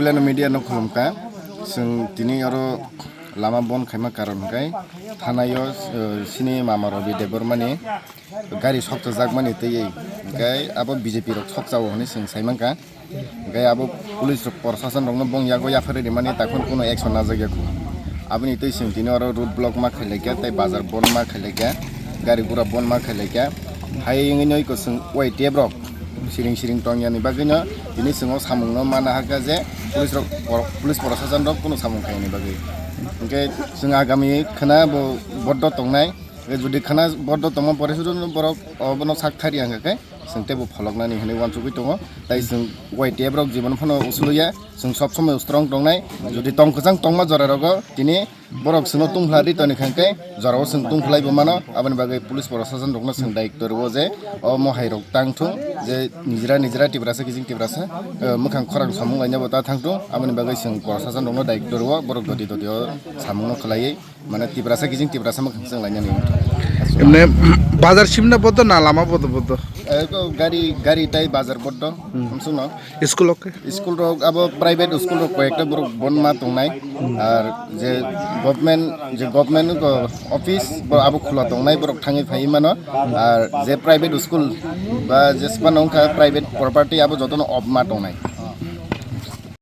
Australian media no khulumka sing tini aro lama bon khaima karon kai thanayo sini mamaro bi debormani gari sokta jagmani tei gai abo BJP rok sokjawo honi sing saimanka gai abo police rok proshashan rok no bong yago yafare mani takon kono action na jagya ko aboni tei sing tini aro road block ma khailekya tei bazar bon ma khailekya gari gura bon ma khailekya hayeng noi ko sing YTF rok siring tongyani bagino ini singo samungno mana haga je police proshashan rok kono samung khaini bagi oke sing agami khana bo boddo tongnai jodi khana boddo tongma pore sudo borok obono sakthari hanga kai singte bo pholoknani hene wansugui tongo tai sing YTF rok jibon phono usuluya sing sob somoy strong tongnai jodi tongkhajang tongma jora rogo tini borok sino tunghlari toni khangkai jorao sing tungkhlai bo mano aboni bagai police proshashan rokno sing daiktor bo je o mohai rok tangthung je nijra tibrasa kijing tibrasa mukhang khorang samung laina bo ta thangthung aboni bagai sing proshashan rokno daiktor bo borok dodi samungno khlai mane tibrasa kijing tibrasa mukhang sing laina ni এমনি বাজার সিমনা পড়তো না লামা পড়তো গাড়ি তাই বাজার পড়তো শুনো স্কুল রক আবো প্রাইভেট স্কুল রক কয়েকটা বড় বনমা তংনাই আর যে গভর্নমেন্ট অফিস আবো খোলা তংনাই বড় থাঙি ফাই মানো আর যে প্রাইভেট স্কুল বা যে স্পানংখা প্রাইভেট প্রপার্টি আবো যতন অফ মা তংনাই